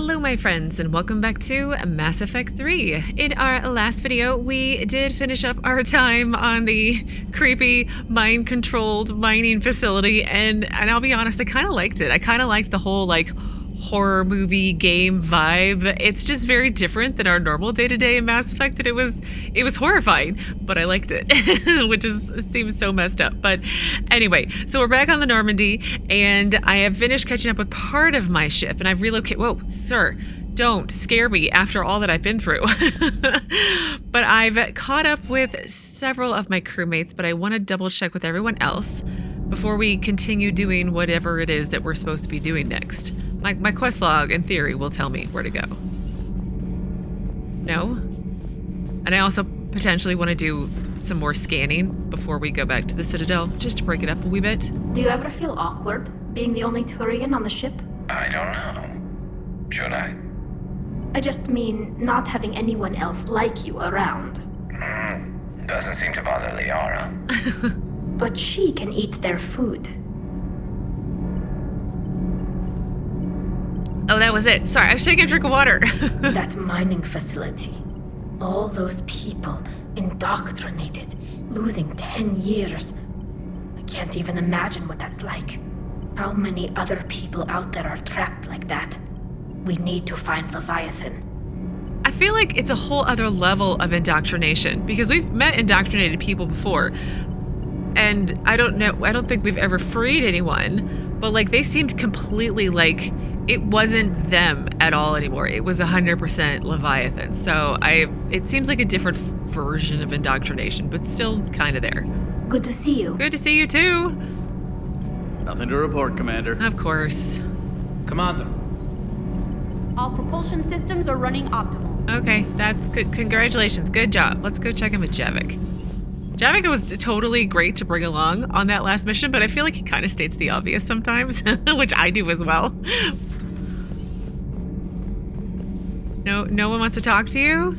Hello my friends, and welcome back to Mass Effect 3. In our last video, we did finish up our time on the creepy, mind-controlled mining facility, and I'll be honest, I kind of liked it. I kind of liked the whole, horror movie game vibe. It's just very different than our normal day-to-day in Mass Effect, and it was horrifying, but I liked it, which seems so messed up. But anyway, so we're back on the Normandy, and I have finished catching up with part of my ship, and I've relocated. Whoa, sir, don't scare me after all that I've been through. But I've caught up with several of my crewmates, but I want to double check with everyone else before we continue doing whatever it is that we're supposed to be doing next. My quest log, in theory, will tell me where to go. No? And I also potentially want to do some more scanning before we go back to the Citadel, just to break it up a wee bit. Do you ever feel awkward, being the only Turian on the ship? I don't know. Should I? I just mean not having anyone else like you around. Doesn't seem to bother Liara. But she can eat their food. Oh, that was it. Sorry, I was taking a drink of water. That mining facility. All those people indoctrinated, losing 10 years. I can't even imagine what that's like. How many other people out there are trapped like that? We need to find Leviathan. I feel like it's a whole other level of indoctrination, because we've met indoctrinated people before. And I don't think we've ever freed anyone, but they seemed completely it wasn't them at all anymore. It was 100% Leviathan. So it seems like a different version of indoctrination, but still kind of there. Good to see you. Good to see you too. Nothing to report, Commander. Of course. Commander. All propulsion systems are running optimal. Okay, that's good. Congratulations. Good job. Let's go check in with Javik. Javik was totally great to bring along on that last mission, but I feel like he kind of states the obvious sometimes, which I do as well. No one wants to talk to you?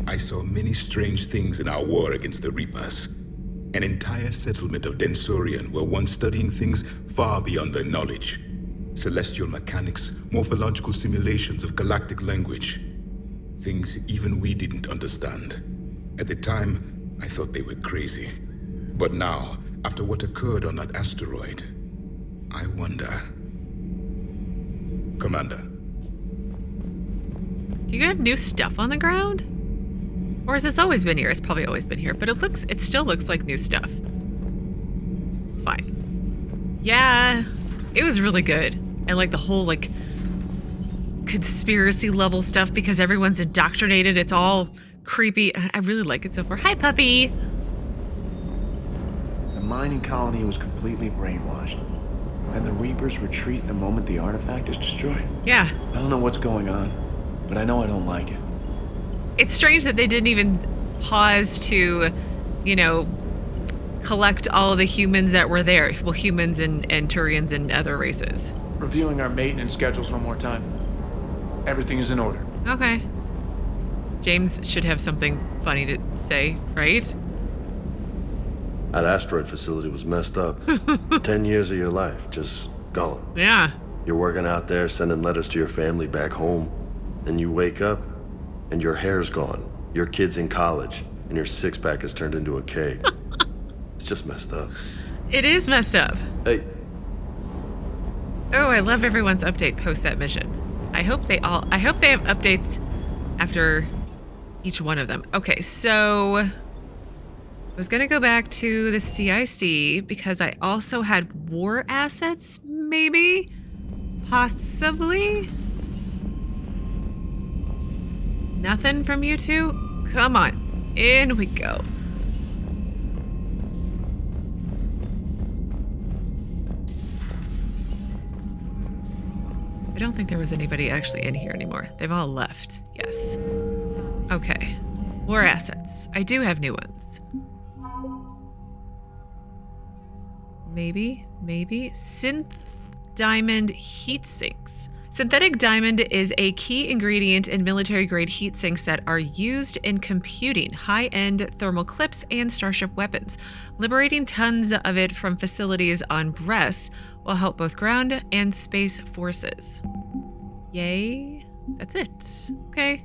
I saw many strange things in our war against the Reapers. An entire settlement of Densorian were once studying things far beyond their knowledge. Celestial mechanics, morphological simulations of galactic language. Things even we didn't understand. At the time, I thought they were crazy. But now, after what occurred on that asteroid, I wonder. Commander. Do you have new stuff on the ground? Or has this always been here? It's probably always been here, but it still looks like new stuff. It's fine. Yeah, it was really good. And the whole conspiracy level stuff, because everyone's indoctrinated. It's all creepy. I really like it so far. Hi, puppy. The mining colony was completely brainwashed. And the Reapers retreat the moment the artifact is destroyed. Yeah. I don't know what's going on, but I know I don't like it. It's strange that they didn't even pause to, collect all of the humans that were there. Well, humans and Turians and other races. Reviewing our maintenance schedules one more time. Everything is in order. Okay. James should have something funny to say, right? That asteroid facility was messed up. 10 years of your life, just gone. Yeah. You're working out there, sending letters to your family back home. Then you wake up, and your hair's gone. Your kid's in college, and your six-pack has turned into a cake. It's just messed up. It is messed up. Hey. Oh, I love everyone's update post that mission. I hope they have updates after each one of them. Okay, so I was gonna go back to the CIC because I also had war assets, maybe? Possibly? Nothing from you two? Come on, in we go. I don't think there was anybody actually in here anymore. They've all left. Yes. Okay. War assets. I do have new ones. Maybe. Synthdiamond heat sinks. Synthetic diamond is a key ingredient in military-grade heat sinks that are used in computing high-end thermal clips and starship weapons. Liberating tons of it from facilities on Bress will help both ground and space forces. Yay. That's it. Okay.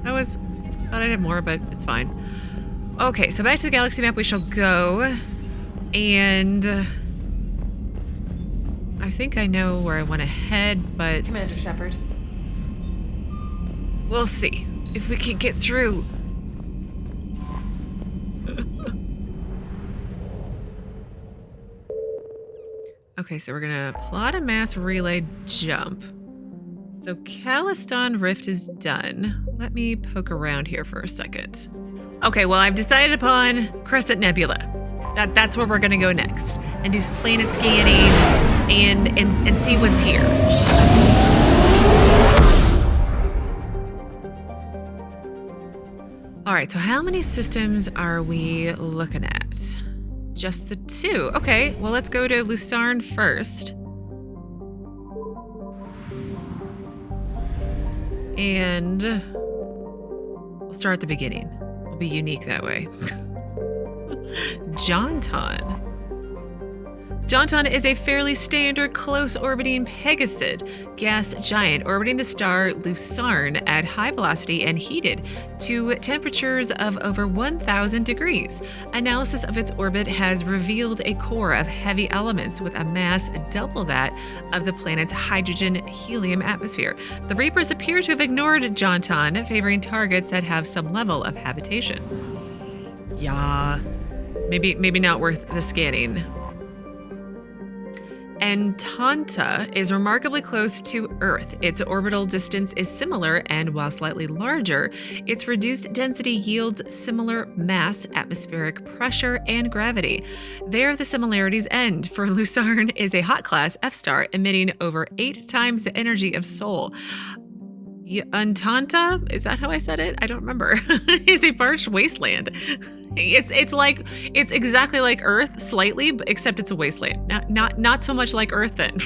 Thought I'd have more, but it's fine. Okay, so back to the galaxy map we shall go. And I think I know where I want to head, but Commander Shepard. We'll see if we can get through. Okay, so we're gonna plot a mass relay jump. So Caliston Rift is done. Let me poke around here for a second. Okay, well, I've decided upon Crescent Nebula. That's where we're gonna go next, and do some planet scanning and see what's here. All right, so how many systems are we looking at? Just the 2. Okay, well, let's go to Lusarn first. And we'll start at the beginning. We'll be unique that way. Jontan. Jontan is a fairly standard close-orbiting Pegasid gas giant orbiting the star Lusarn at high velocity and heated to temperatures of over 1,000 degrees. Analysis of its orbit has revealed a core of heavy elements with a mass double that of the planet's hydrogen-helium atmosphere. The Reapers appear to have ignored Jontan, favoring targets that have some level of habitation. Yeah, maybe not worth the scanning. Euntanta is remarkably close to Earth. Its orbital distance is similar, and while slightly larger, its reduced density yields similar mass, atmospheric pressure, and gravity. There the similarities end, for Lusarn is a hot class F-star emitting over 8 times the energy of Sol. Euntanta, is that how I said it? I don't remember. Is a parched wasteland. It's exactly like Earth, slightly, except it's a wasteland. Not so much like Earth then.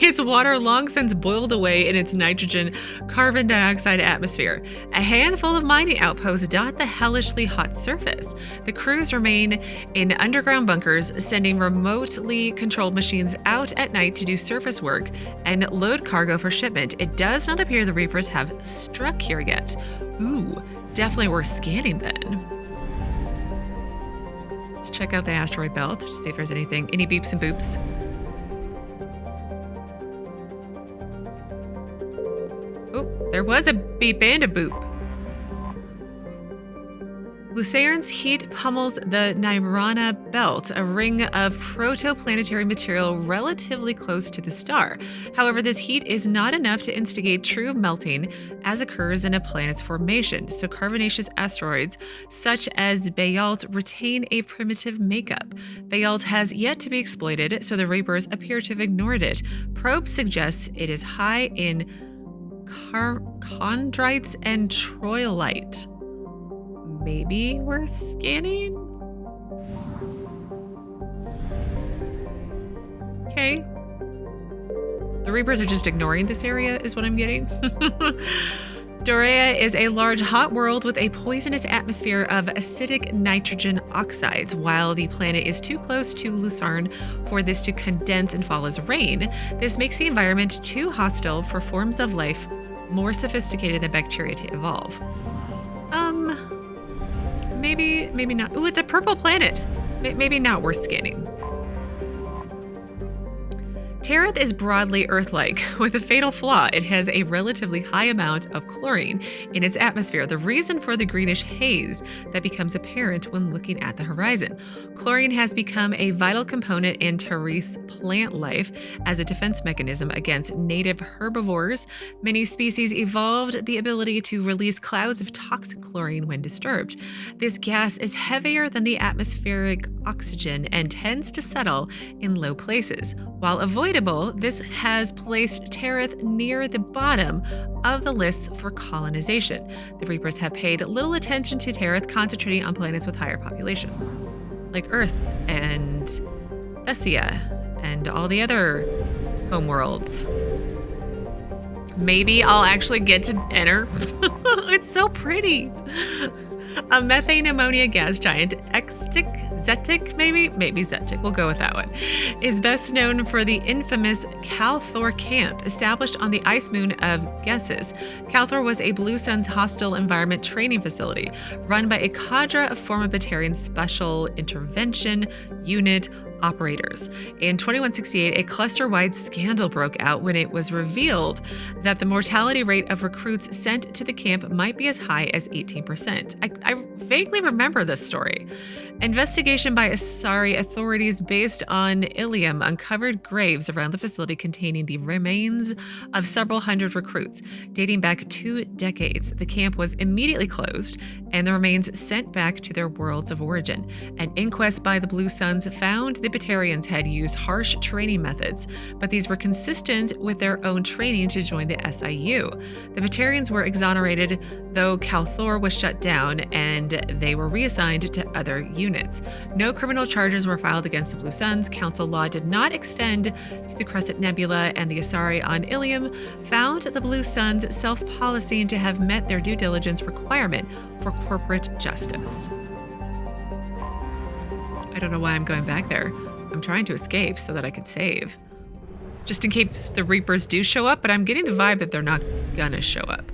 Its water long since boiled away in its nitrogen carbon dioxide atmosphere. A handful of mining outposts dot the hellishly hot surface. The crews remain in underground bunkers, sending remotely controlled machines out at night to do surface work and load cargo for shipment. It does not appear the Reapers have struck here yet. Ooh, definitely worth scanning then. Let's check out the asteroid belt to see if there's any beeps and boops. Oh, there was a beep and a boop. Lusarn's heat pummels the Nirana belt, a ring of protoplanetary material relatively close to the star. However, this heat is not enough to instigate true melting as occurs in a planet's formation, so carbonaceous asteroids such as Beyalt retain a primitive makeup. Beyalt has yet to be exploited, so the Reapers appear to have ignored it. Probe suggests it is high in chondrites and troilite. Maybe worth scanning? Okay. The Reapers are just ignoring this area, is what I'm getting. Doriae is a large hot world with a poisonous atmosphere of acidic nitrogen oxides. While the planet is too close to Lusarn for this to condense and fall as rain, this makes the environment too hostile for forms of life more sophisticated than bacteria to evolve. Maybe not. Ooh, it's a purple planet. Maybe not worth scanning. Tarith is broadly Earth-like, with a fatal flaw. It has a relatively high amount of chlorine in its atmosphere, the reason for the greenish haze that becomes apparent when looking at the horizon. Chlorine has become a vital component in Tarith's plant life as a defense mechanism against native herbivores. Many species evolved the ability to release clouds of toxic chlorine when disturbed. This gas is heavier than the atmospheric oxygen and tends to settle in low places. While avoidable, this has placed Tarith near the bottom of the lists for colonization. The Reapers have paid little attention to Tarith, concentrating on planets with higher populations, like Earth and Thessia and all the other homeworlds. Maybe I'll actually get to enter. It's so pretty. A methane ammonia gas giant, Xetic, maybe Xetic, we'll go with that one, is best known for the infamous Calthor camp established on the ice moon of Gessis. Calthor was a Blue Suns hostile environment training facility run by a cadre of former Batarian Special Intervention Unit operators. In 2168, a cluster-wide scandal broke out when it was revealed that the mortality rate of recruits sent to the camp might be as high as 18%. I vaguely remember this story. Investigation by Asari authorities based on Illium uncovered graves around the facility containing the remains of several hundred recruits, dating back 2 decades. The camp was immediately closed and the remains sent back to their worlds of origin. An inquest by the Blue Suns found the Batarians had used harsh training methods, but these were consistent with their own training to join the SIU. The Batarians were exonerated, though Calthor was shut down and they were reassigned to other units. No criminal charges were filed against the Blue Suns. Council law did not extend to the Crescent Nebula, and the Asari on Illium found the Blue Suns self-policing to have met their due diligence requirement for corporate justice. I don't know why I'm going back there. I'm trying to escape so that I could save. Just in case the Reapers do show up, but I'm getting the vibe that they're not gonna show up.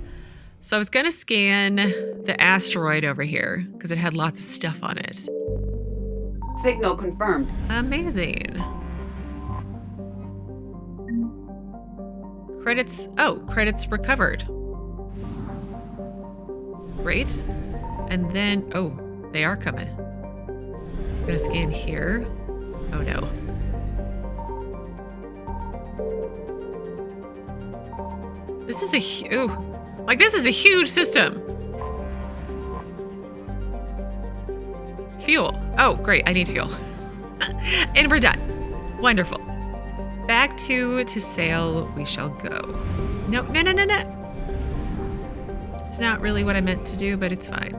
So I was gonna scan the asteroid over here because it had lots of stuff on it. Signal confirmed. Amazing. Credits recovered. Great. And then, oh, they are coming. I'm gonna scan here. Oh no. This is a huge system. Fuel. Oh, great, I need fuel. And we're done. Wonderful. Back to Tasale we shall go. No. It's not really what I meant to do, but it's fine.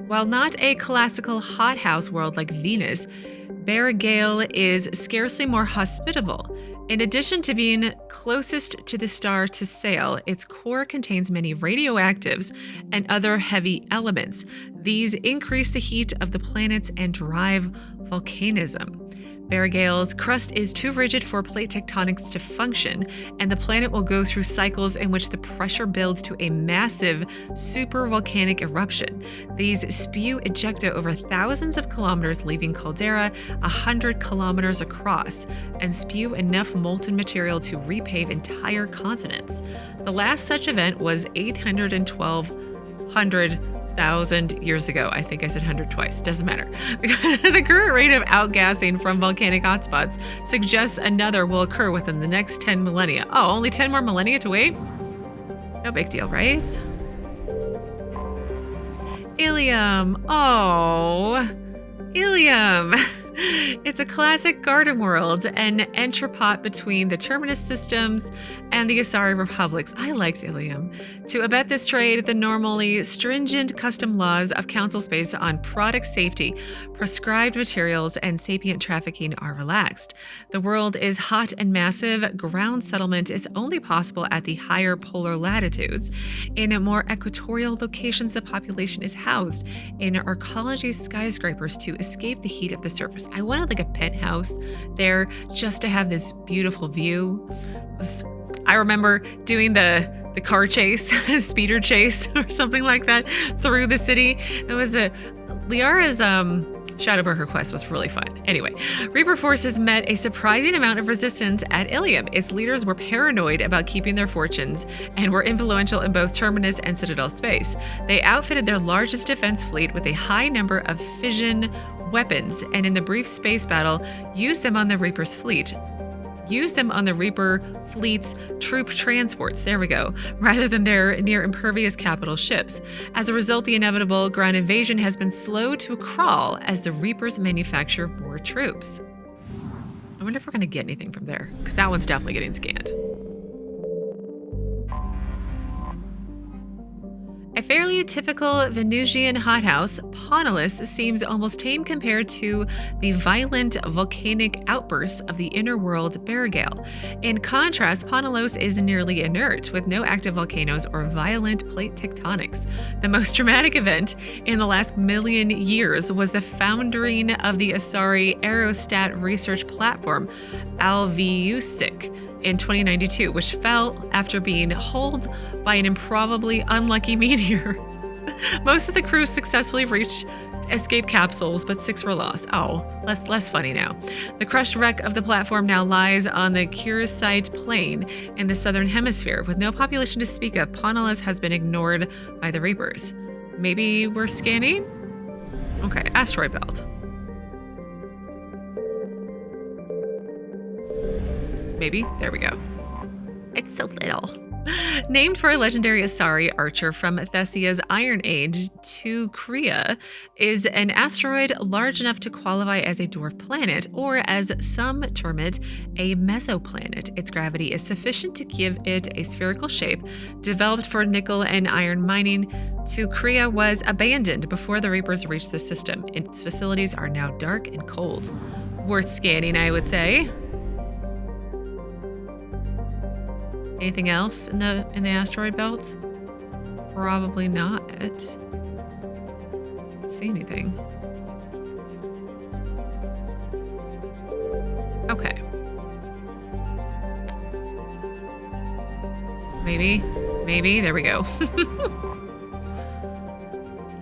While not a classical hothouse world like Venus, Beregale is scarcely more hospitable. In addition to being closest to the star Tasale, its core contains many radioactives and other heavy elements. These increase the heat of the planets and drive volcanism. Beregale's crust is too rigid for plate tectonics to function, and the planet will go through cycles in which the pressure builds to a massive supervolcanic eruption. These spew ejecta over thousands of kilometers, leaving caldera 100 kilometers across, and spew enough molten material to repave entire continents. The last such event was 812,000 years ago. I think I said 100 twice. Doesn't matter. The current rate of outgassing from volcanic hotspots suggests another will occur within the next 10 millennia. Oh, only 10 more millennia to wait? No big deal, right? Illium. Oh, Illium. It's a classic garden world, an entrepot between the Terminus systems and the Asari republics. I liked Illium. To abet this trade, the normally stringent custom laws of Council space on product safety, prescribed materials, and sapient trafficking are relaxed. The world is hot and massive. Ground settlement is only possible at the higher polar latitudes. In more equatorial locations, the population is housed in arcology skyscrapers to escape the heat of the surface. I wanted like a penthouse there just to have this beautiful view. I remember doing the car chase, speeder chase or something like that through the city. It was Liara's Shadowbreaker quest was really fun. Anyway, Reaper forces met a surprising amount of resistance at Illium. Its leaders were paranoid about keeping their fortunes and were influential in both Terminus and Citadel space. They outfitted their largest defense fleet with a high number of fission weapons, and in the brief space battle, used them on the Reaper fleet's troop transports, there we go, rather than their near impervious capital ships. As a result, the inevitable ground invasion has been slow to crawl as the Reapers manufacture more troops. I wonder if we're going to get anything from there, because that one's definitely getting scanned. A fairly typical Venusian hothouse, Ponolus seems almost tame compared to the violent volcanic outbursts of the inner world Beregale. In contrast, Ponolus is nearly inert, with no active volcanoes or violent plate tectonics. The most dramatic event in the last million years was the foundering of the Asari aerostat research platform, Alviusic, in 2092, which fell after being holed by an improbably unlucky meteor. Most of the crew successfully reached escape capsules, but 6 were lost. Oh, less funny now. The crushed wreck of the platform now lies on the Curacite Plain in the southern hemisphere. With no population to speak of, Ponolus has been ignored by the Reapers. Maybe we're scanning? Okay, asteroid belt. Maybe. There we go. It's so little. Named for a legendary Asari archer from Thessia's Iron Age, Teukria is an asteroid large enough to qualify as a dwarf planet, or as some term it, a mesoplanet. Its gravity is sufficient to give it a spherical shape. Developed for nickel and iron mining, Teukria was abandoned before the Reapers reached the system. Its facilities are now dark and cold. Worth scanning, I would say. Anything else in the asteroid belt? Probably not. Can't see anything. Okay. Maybe. There we go.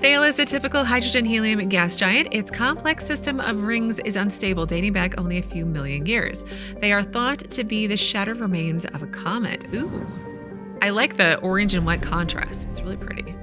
Thail is a typical hydrogen-helium gas giant. Its complex system of rings is unstable, dating back only a few million years. They are thought to be the shattered remains of a comet. Ooh. I like the orange and white contrast. It's really pretty.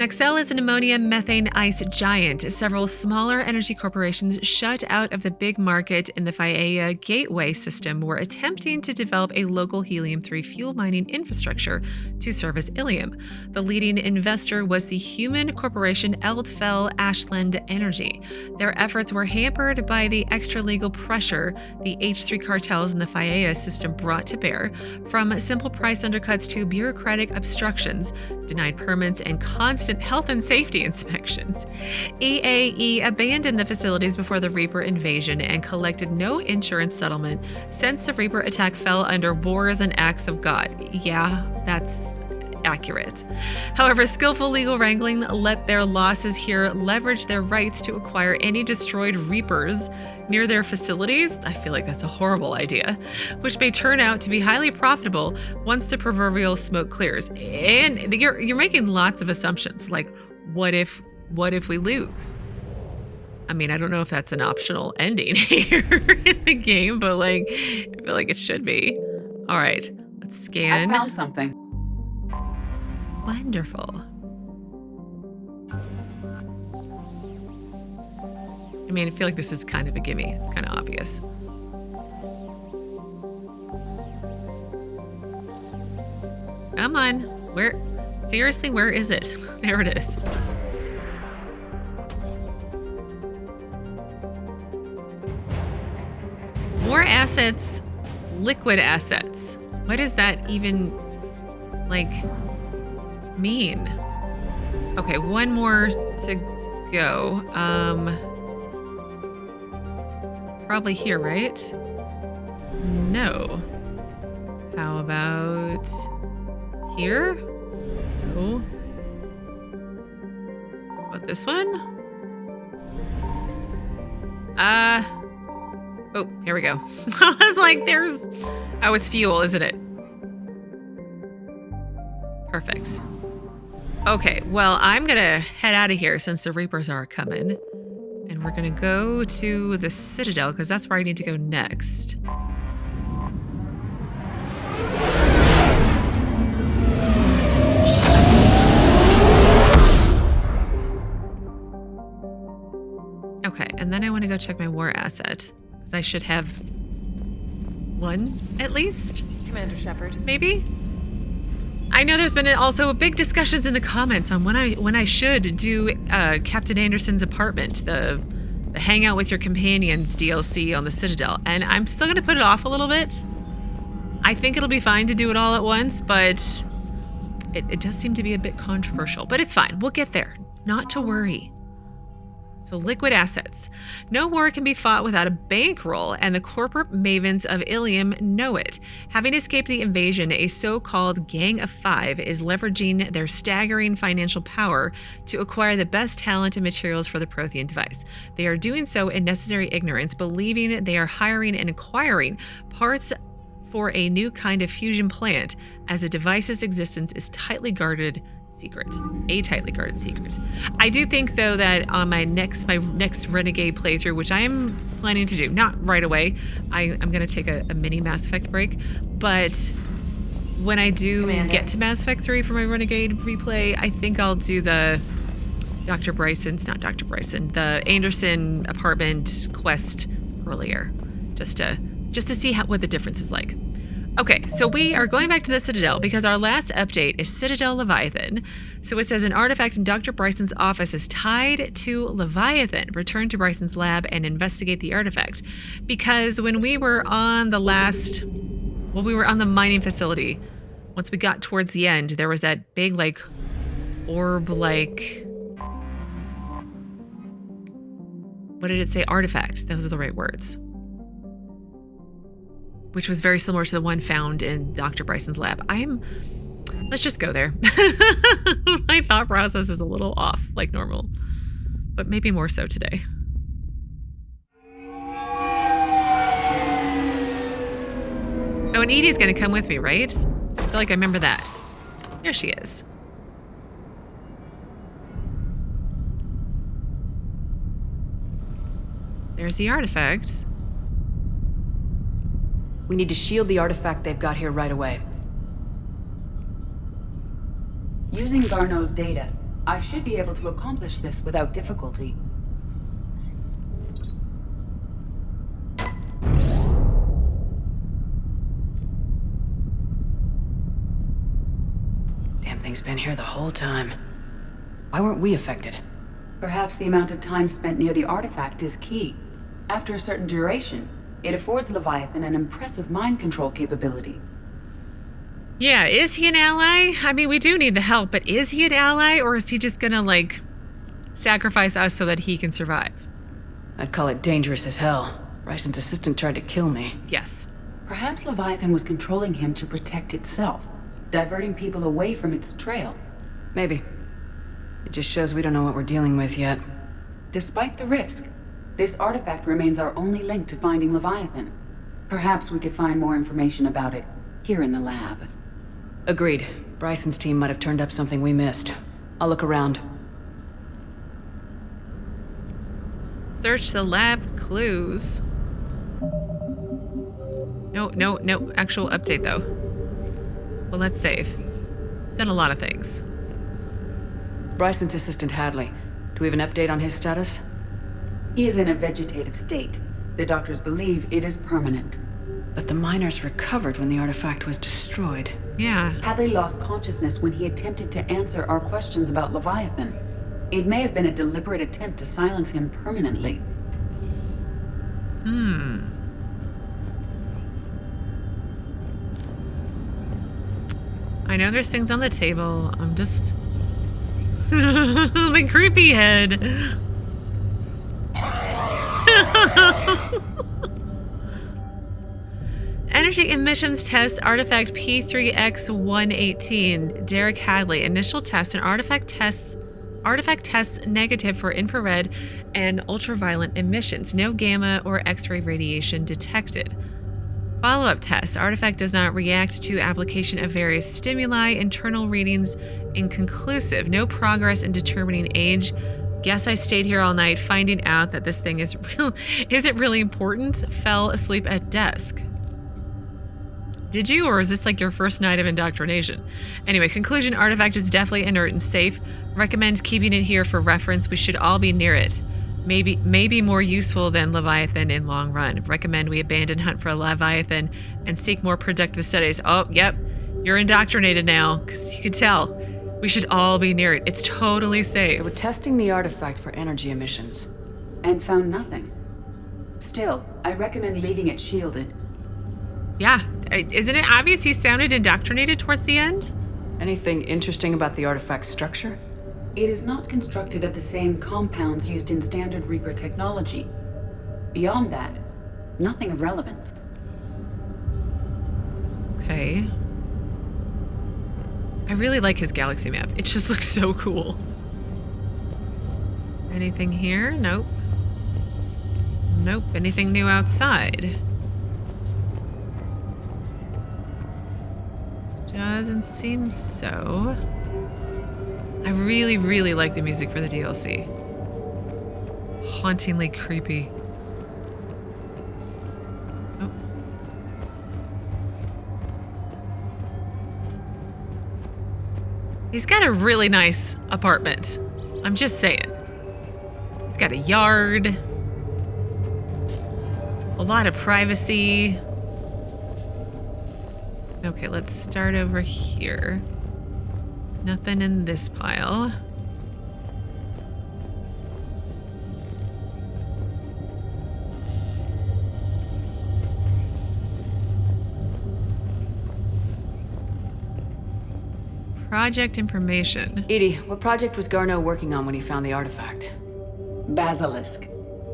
Naxell is an ammonia methane ice giant. Several smaller energy corporations shut out of the big market in the Phaea Gateway system were attempting to develop a local helium-3 fuel mining infrastructure to service Illium. The leading investor was the human corporation Eldfell Ashland Energy. Their efforts were hampered by the extra-legal pressure the H3 cartels in the Phaea system brought to bear, from simple price undercuts to bureaucratic obstructions, denied permits, and constant health and safety inspections. EAE abandoned the facilities before the Reaper invasion and collected no insurance settlement since the Reaper attack fell under wars and acts of God. Yeah, that's accurate. However, skillful legal wrangling let their losses here leverage their rights to acquire any destroyed Reapers near their facilities. I feel like that's a horrible idea, which may turn out to be highly profitable once the proverbial smoke clears. And you're making lots of assumptions, like what if we lose? I mean, I don't know if that's an optional ending here in the game, but like I feel like it should be. All right, let's scan. I found something. Wonderful. I mean, I feel like this is kind of a gimme. It's kind of obvious. Come on. Seriously, where is it? There it is. More assets, liquid assets. What does that even, like, mean? Okay, one more to go. Probably here, right? No. How about here? No. What, this one? Oh, here we go. I was like, oh, it's fuel, isn't it? Perfect. Okay, well, I'm gonna head out of here since the Reapers are coming. And we're gonna go to the Citadel, because that's where I need to go next. Okay, and then I want to go check my war asset, because I should have one at least. Commander Shepard. Maybe? I know there's been also big discussions in the comments on when I should do Captain Anderson's apartment, the Hang Out with Your Companions DLC on the Citadel, and I'm still going to put it off a little bit. I think it'll be fine to do it all at once, but it does seem to be a bit controversial. But it's fine. We'll get there. Not to worry. So liquid assets. No war can be fought without a bankroll, and the corporate mavens of Illium know it. Having escaped the invasion, a so-called Gang of Five is leveraging their staggering financial power to acquire the best talent and materials for the Prothean device. They are doing so in necessary ignorance, believing they are hiring and acquiring parts for a new kind of fusion plant, as the device's existence is tightly guarded secret. A tightly guarded secret. I do think, though, that on my next Renegade playthrough, which I am planning to do, not right away, I'm going to take a mini Mass Effect break, but when I do get to Mass Effect 3 for my Renegade replay, I think I'll do the the Anderson apartment quest earlier, just to see what the difference is like. Okay, so we are going back to the Citadel because our last update is Citadel Leviathan. So it says an artifact in Dr. Bryson's office is tied to Leviathan. Return to Bryson's lab and investigate the artifact. Because when we were on the mining facility, once we got towards the end, there was that big, orb-like... What did it say? Artifact. Those are the right words. Which was very similar to the one found in Dr. Bryson's lab. Let's just go there. My thought process is a little off, like normal, but maybe more so today. Oh, and Edie's gonna come with me, right? I feel like I remember that. There she is. There's the artifact. We need to shield the artifact they've got here right away. Using Garneau's data, I should be able to accomplish this without difficulty. Damn thing's been here the whole time. Why weren't we affected? Perhaps the amount of time spent near the artifact is key. After a certain duration, it affords Leviathan an impressive mind control capability. Yeah, is he an ally? I mean, we do need the help, but is he an ally, or is he just gonna, sacrifice us so that he can survive? I'd call it dangerous as hell. Bryson's assistant tried to kill me. Yes. Perhaps Leviathan was controlling him to protect itself, diverting people away from its trail. Maybe. It just shows we don't know what we're dealing with yet. Despite the risk, this artifact remains our only link to finding Leviathan. Perhaps we could find more information about it here in the lab. Agreed. Bryson's team might have turned up something we missed. I'll look around. Search the lab clues. No actual update, though. Well, let's save. Done a lot of things. Bryson's assistant Hadley. Do we have an update on his status? He is in a vegetative state. The doctors believe it is permanent. But the miners recovered when the artifact was destroyed. Yeah. Hadley lost consciousness when he attempted to answer our questions about Leviathan. It may have been a deliberate attempt to silence him permanently. I know there's things on the table. I'm just... the creepy head. Energy emissions test artifact P3X118. Derek Hadley. Initial test and artifact tests negative for infrared and ultraviolet emissions. No gamma or X-ray radiation detected. Follow-up test. Artifact does not react to application of various stimuli. Internal readings inconclusive. No progress in determining age. Guess I stayed here all night finding out that this thing isn't really important. Fell asleep at desk. Did you, or is this your first night of indoctrination? Anyway, conclusion, artifact is definitely inert and safe. Recommend keeping it here for reference. We should all be near it. Maybe more useful than Leviathan in long run. Recommend we abandon hunt for a Leviathan and seek more productive studies. Oh, yep. You're indoctrinated now, because you can tell. We should all be near it. It's totally safe. They were testing the artifact for energy emissions. And found nothing. Still, I recommend leaving it shielded. Yeah. Isn't it obvious he sounded indoctrinated towards the end? Anything interesting about the artifact's structure? It is not constructed of the same compounds used in standard Reaper technology. Beyond that, nothing of relevance. Okay. I really like his galaxy map. It just looks so cool. Anything here? Nope. Nope. Anything new outside? Doesn't seem so. I really, really like the music for the DLC. Hauntingly creepy. Oh. He's got a really nice apartment. I'm just saying. He's got a yard. A lot of privacy. Okay, let's start over here. Nothing in this pile. Project information. Edie, what project was Garneau working on when he found the artifact? Basilisk.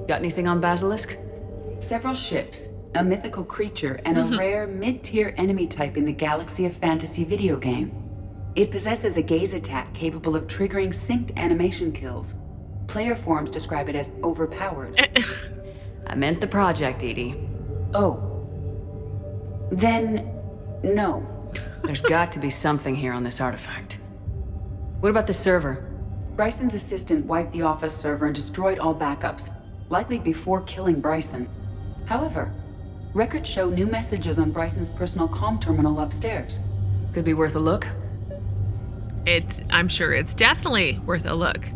Got anything on Basilisk? Several ships, a mythical creature, and a rare mid-tier enemy type in the Galaxy of Fantasy video game. It possesses a gaze attack capable of triggering synced animation kills. Player forums describe it as overpowered. I meant the project, Edie. Oh. Then, no. There's got to be something here on this artifact. What about the server? Bryson's assistant wiped the office server and destroyed all backups, likely before killing Bryson. However, records show new messages on Bryson's personal comm terminal upstairs. Could be worth a look. I'm sure it's definitely worth a look.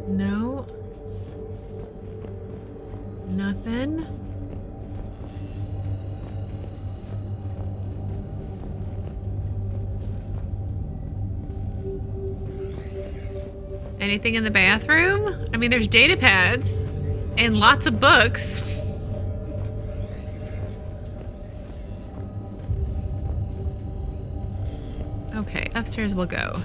No. Nothing. Anything in the bathroom? I mean, there's data pads and lots of books. Okay, upstairs we'll go.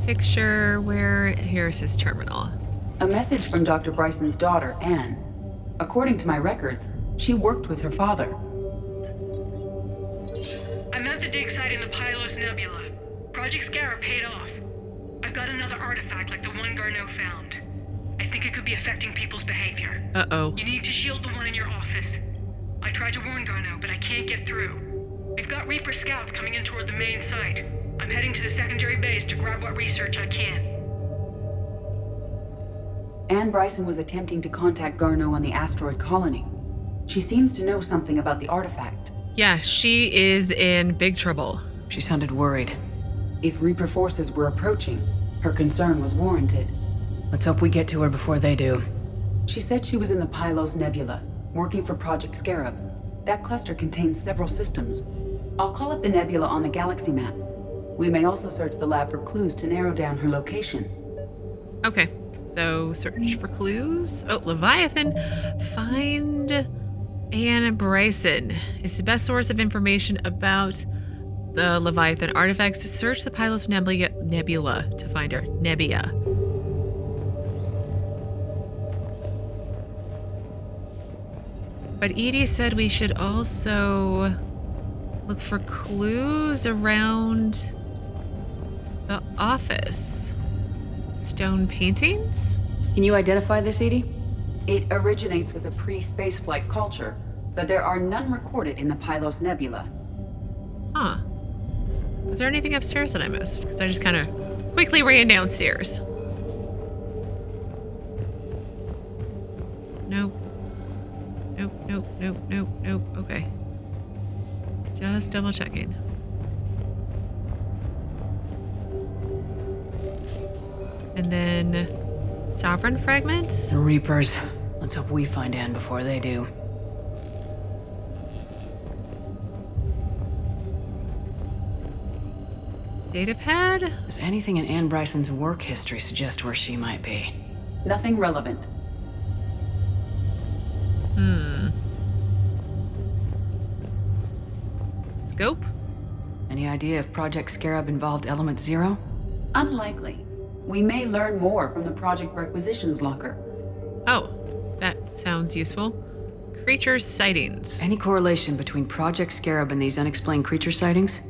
Picture where here's his terminal. A message from Dr. Bryson's daughter, Anne. According to my records, she worked with her father. I'm at the dig site in the Pylos Nebula. Project Scarab paid off. I've got another artifact like the one Garneau found. I think it could be affecting people's behavior. Uh-oh. You need to shield the one in your office. I tried to warn Garneau, but I can't get through. We've got Reaper scouts coming in toward the main site. I'm heading to the secondary base to grab what research I can. Anne Bryson was attempting to contact Garneau on the asteroid colony. She seems to know something about the artifact. Yeah, she is in big trouble. She sounded worried. If Reaper forces were approaching, her concern was warranted. Let's hope we get to her before they do. She said she was in the Pylos Nebula, working for Project Scarab. That cluster contains several systems. I'll call up the nebula on the galaxy map. We may also search the lab for clues to narrow down her location. Okay, so search for clues. Oh, Leviathan. Find Anne Bryson. It's the best source of information about the Leviathan artifacts. Search the Pylos Nebula to find her. Nebula. But Edie said we should also look for clues around the office. Stone paintings? Can you identify this, Edie? It originates with a pre-spaceflight culture, but there are none recorded in the Pylos Nebula. Huh. Was there anything upstairs that I missed? Because I just kind of quickly ran downstairs. Nope. Nope, nope, nope, nope, nope. Okay. Just double checking. And then Sovereign fragments? The Reapers. Let's hope we find Anne before they do. Datapad? Does anything in Anne Bryson's work history suggest where she might be? Nothing relevant. Scope? Any idea if Project Scarab involved Element Zero? Unlikely. We may learn more from the Project Requisitions Locker. Oh, that sounds useful. Creature sightings. Any correlation between Project Scarab and these unexplained creature sightings?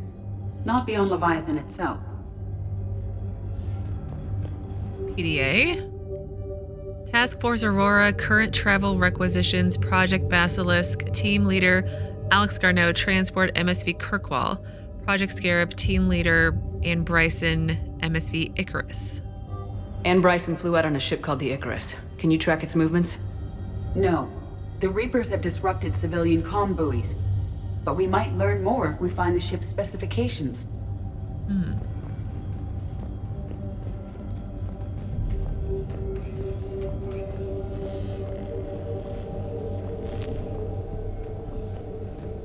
Not beyond Leviathan itself. PDA? Task Force Aurora, current travel requisitions, Project Basilisk, team leader Alex Garneau, transport MSV Kirkwall, Project Scarab, team leader Anne Bryson, MSV Icarus. Anne Bryson flew out on a ship called the Icarus. Can you track its movements? No. The Reapers have disrupted civilian comm buoys. But we might learn more if we find the ship's specifications.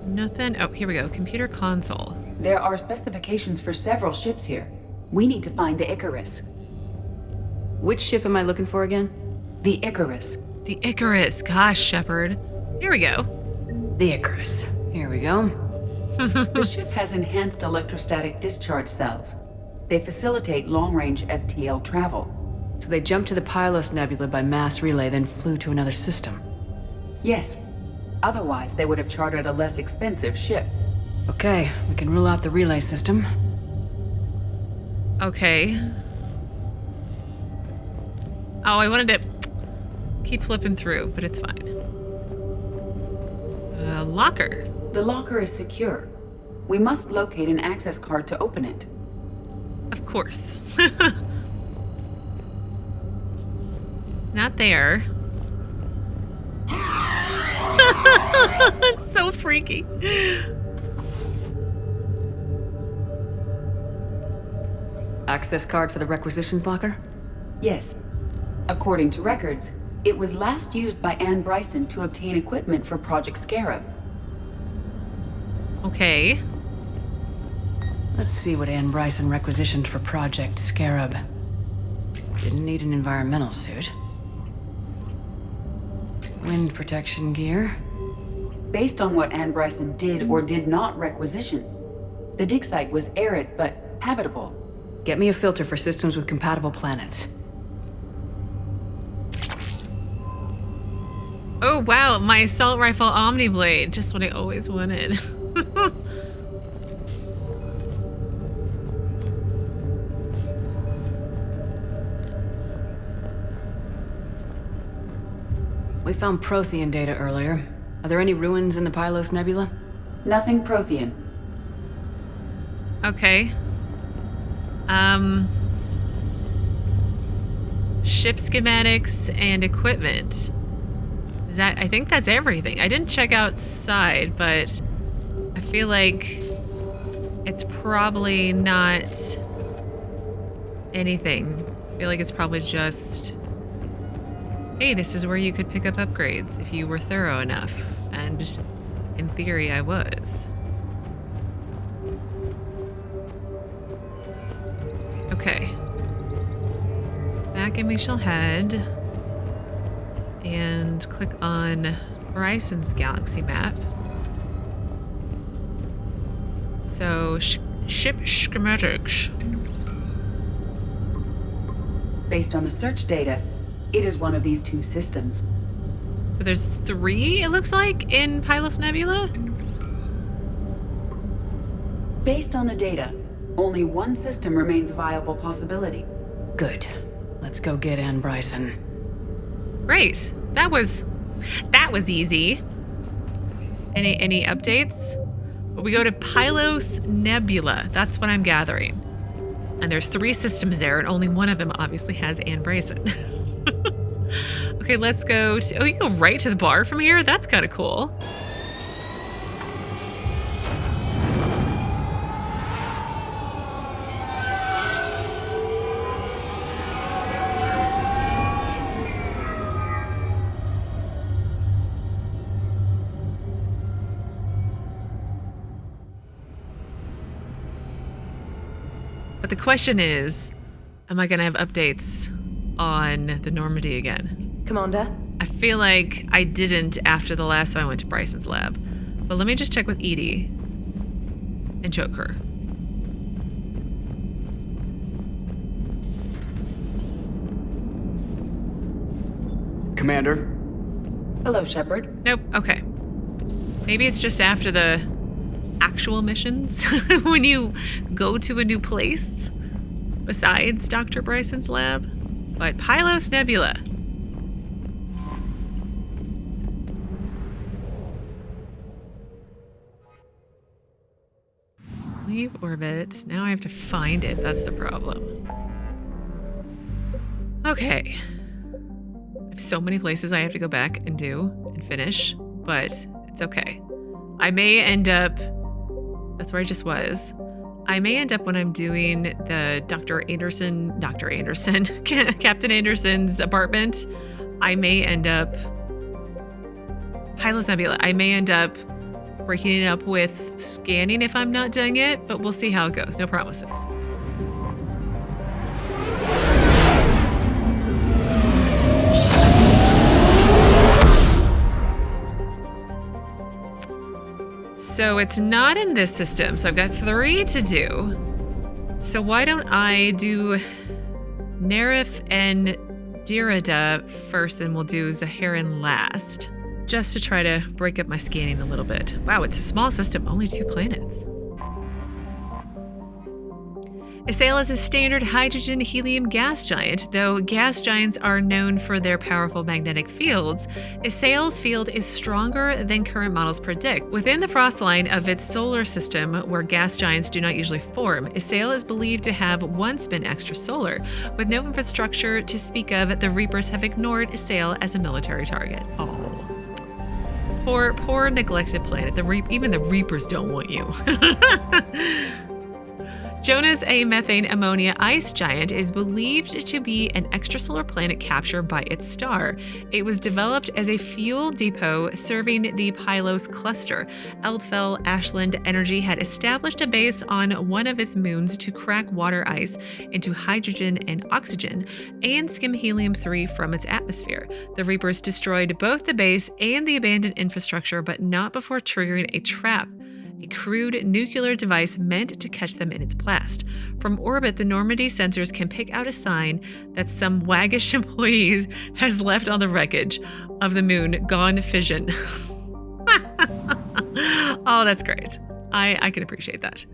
Nothing. Oh, here we go. Computer console. There are specifications for several ships here. We need to find the Icarus. Which ship am I looking for again? The Icarus. The Icarus. Gosh, Shepard. Here we go. The Icarus. Here we go. The ship has enhanced electrostatic discharge cells. They facilitate long-range FTL travel. So they jumped to the Pylos Nebula by mass relay, then flew to another system. Yes. Otherwise, they would have chartered a less expensive ship. Okay, we can rule out the relay system. Okay. Oh, I wanted to keep flipping through, but it's fine. Locker. The locker is secure. We must locate an access card to open it. Of course. Not there. It's so freaky. Access card for the requisitions locker? Yes. According to records, it was last used by Anne Bryson to obtain equipment for Project Scarab. Okay. Let's see what Anne Bryson requisitioned for Project Scarab. Didn't need an environmental suit. Wind protection gear. Based on what Anne Bryson did or did not requisition, the dig site was arid but habitable. Get me a filter for systems with compatible planets. Oh wow, my assault rifle Omniblade. Just what I always wanted. We found Prothean data earlier. Are there any ruins in the Pylos Nebula? Nothing Prothean. Okay. Ship schematics and equipment. Is that, I think that's everything. I didn't check outside, but I feel like it's probably not anything. I feel like it's probably just, hey, this is where you could pick up upgrades if you were thorough enough. And in theory, I was. Okay. Back and we shall head. And click on Bryson's galaxy map. So, ship schematics. Based on the search data, it is one of these two systems. So there's 3, it looks like, in Pylos Nebula? Based on the data, only one system remains a viable possibility. Good. Let's go get Anne Bryson. Great. That was easy. Any updates? But we go to Pylos Nebula. That's what I'm gathering. And there's 3 systems there, and only one of them obviously has Anne Bryson. Okay, let's go to... Oh, you can go right to the bar from here? That's kind of cool. But the question is, am I going to have updates on the Normandy again? Commander? I feel like I didn't after the last time I went to Bryson's lab. But let me just check with Edie and choke her. Commander? Hello, Shepard. Nope, okay. Maybe it's just after the actual missions when you go to a new place besides Dr. Bryson's lab. But Pylos Nebula. Leave orbit. Now I have to find it. That's the problem. Okay. I have so many places I have to go back and do and finish, but it's okay. I may end up... That's where I just was. I may end up when I'm doing the Captain Anderson's apartment. I may end up... Pylos Nebula. I may end up breaking it up with scanning if I'm not doing it, but we'll see how it goes. No promises. So it's not in this system, so I've got 3 to do. So why don't I do Nariph and Doriae first, and we'll do Zaharan last, just to try to break up my scanning a little bit. Wow, it's a small system, only 2 planets. Thail is a standard hydrogen-helium gas giant. Though gas giants are known for their powerful magnetic fields, Thail's field is stronger than current models predict. Within the frost line of its solar system, where gas giants do not usually form, Thail is believed to have 1 spin extrasolar. With no infrastructure to speak of, the Reapers have ignored Thail as a military target. Oh. Poor neglected planet. Even the Reapers don't want you. Jonas, a methane ammonia ice giant, is believed to be an extrasolar planet captured by its star. It was developed as a fuel depot serving the Pylos cluster. Eldfell Ashland Energy had established a base on one of its moons to crack water ice into hydrogen and oxygen and skim helium-3 from its atmosphere. The Reapers destroyed both the base and the abandoned infrastructure, but not before triggering a trap, a crude nuclear device meant to catch them in its blast. From orbit, the Normandy sensors can pick out a sign that some waggish employees has left on the wreckage of the moon gone fission. Oh, that's great. I can appreciate that.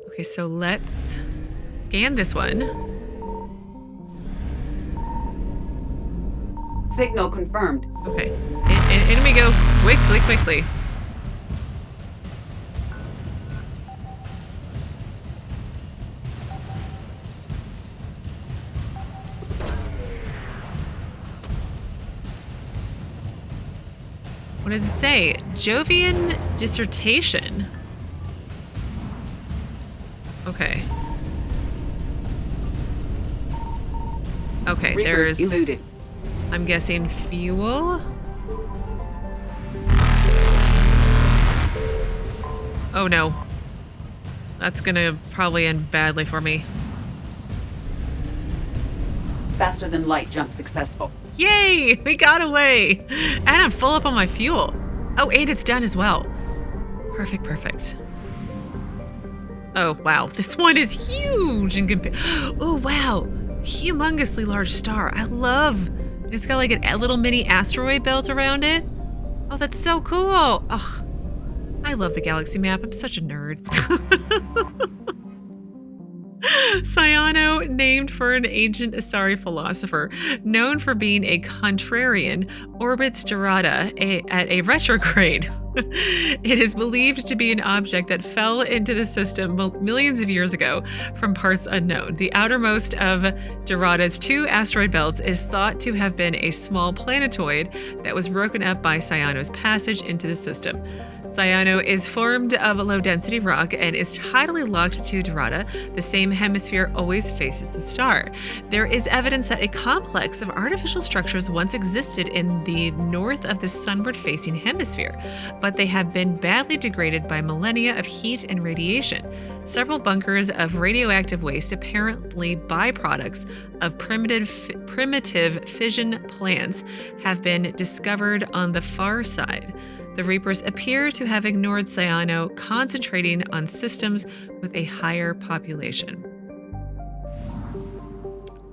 Okay, so let's scan this one. Signal confirmed. Okay. In we go. Quickly. What does it say? Jovian dissertation. Okay. Okay, Reapers there's... eluded. I'm guessing fuel? Oh no. That's gonna probably end badly for me. Faster than light jump successful. Yay! We got away! And I'm full up on my fuel. Oh, and it's done as well. Perfect. Oh, wow. This one is huge in comparison. Oh, wow. Humongously large star. I love... It's got like a little mini asteroid belt around it. Oh, that's so cool. Ugh. I love the galaxy map. I'm such a nerd. Cyano, named for an ancient Asari philosopher, known for being a contrarian, orbits Dorada at a retrograde. It is believed to be an object that fell into the system millions of years ago from parts unknown. The outermost of Dorada's 2 asteroid belts is thought to have been a small planetoid that was broken up by Cyano's passage into the system. Cyano is formed of low-density rock and is tidally locked to Doriae. The same hemisphere always faces the star. There is evidence that a complex of artificial structures once existed in the north of the sunward-facing hemisphere, but they have been badly degraded by millennia of heat and radiation. Several bunkers of radioactive waste, apparently byproducts of primitive fission plants, have been discovered on the far side. The Reapers appear to have ignored Cyano, concentrating on systems with a higher population.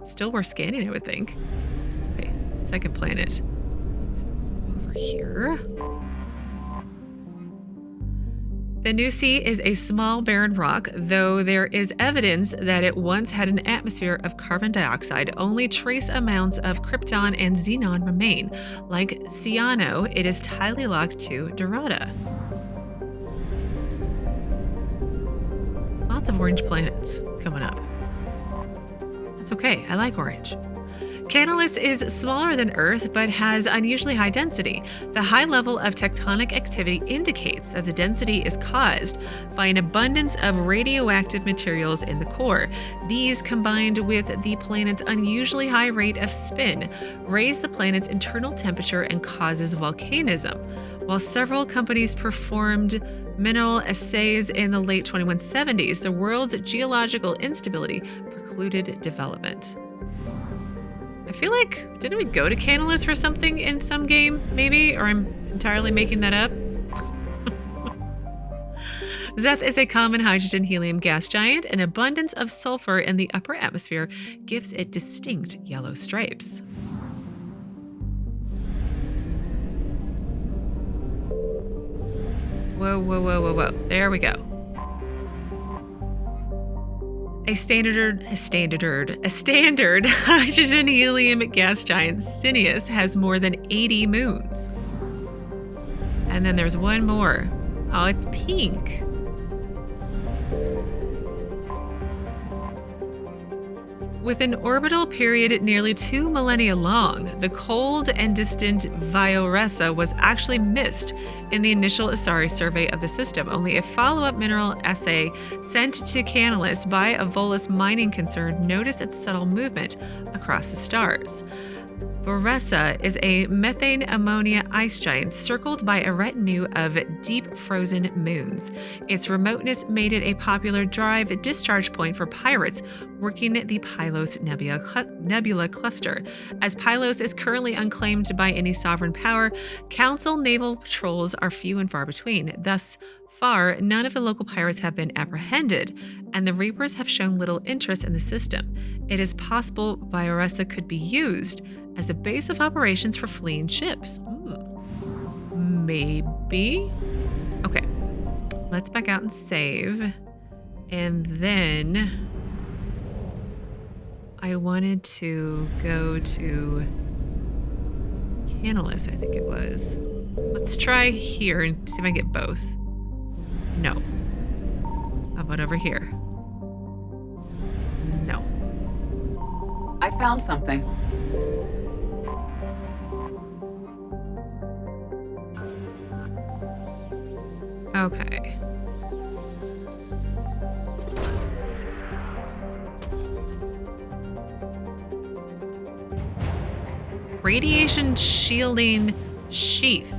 Still worth scanning, I would think. Okay, second planet. It's over here. The New Sea is a small barren rock, though there is evidence that it once had an atmosphere of carbon dioxide. Only trace amounts of krypton and xenon remain. Like Cyano, it is tightly locked to Doriae. Lots of orange planets coming up. That's okay, I like orange. Ponolus is smaller than Earth, but has unusually high density. The high level of tectonic activity indicates that the density is caused by an abundance of radioactive materials in the core. These, combined with the planet's unusually high rate of spin, raise the planet's internal temperature and causes volcanism. While several companies performed mineral assays in the late 2170s, the world's geological instability precluded development. I feel like, didn't we go to Ponolus for something in some game, maybe? Or I'm entirely making that up? Zeth is a common hydrogen-helium gas giant. An abundance of sulfur in the upper atmosphere gives it distinct yellow stripes. Whoa, whoa, whoa, whoa, whoa. There we go. A standard hydrogen-helium gas giant, Sirius, has more than 80 moons. And then there's one more. Oh, it's pink. With an orbital period nearly 2 millennia long, the cold and distant Vioressa was actually missed in the initial Asari survey of the system. Only a follow-up mineral assay sent to Ponolus by a Volus mining concern noticed its subtle movement across the stars. Vioressa is a methane ammonia ice giant circled by a retinue of deep frozen moons. Its remoteness made it a popular drive discharge point for pirates working the Pylos Nebula cluster. As Pylos is currently unclaimed by any sovereign power, Council naval patrols are few and far between. Thus far, none of the local pirates have been apprehended, and the Reapers have shown little interest in the system. It is possible Vioressa could be used as a base of operations for fleeing ships. Maybe? Okay, let's back out and save. And then I wanted to go to Ponolus, I think it was. Let's try here and see if I can get both. No. How about over here? No. I found something. Okay. Radiation shielding sheath.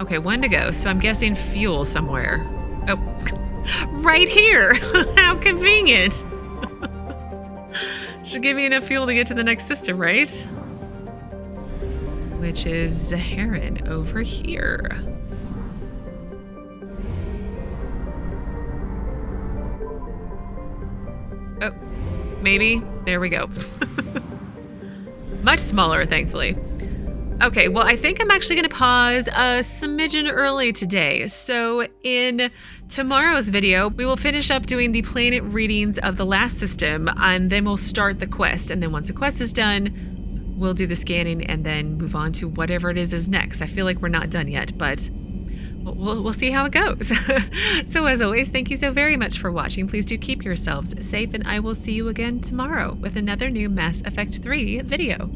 Okay, one to go, so I'm guessing fuel somewhere. Oh, right here! How convenient! Should give me enough fuel to get to the next system, right? Which is Zaharan over here. Oh, maybe. There we go. Much smaller, thankfully. Okay, well, I think I'm actually going to pause a smidgen early today. So in tomorrow's video, we will finish up doing the planet readings of the last system, and then we'll start the quest. And then once the quest is done, we'll do the scanning and then move on to whatever it is next. I feel like we're not done yet, but we'll see how it goes. So as always, thank you so very much for watching. Please do keep yourselves safe, and I will see you again tomorrow with another new Mass Effect 3 video.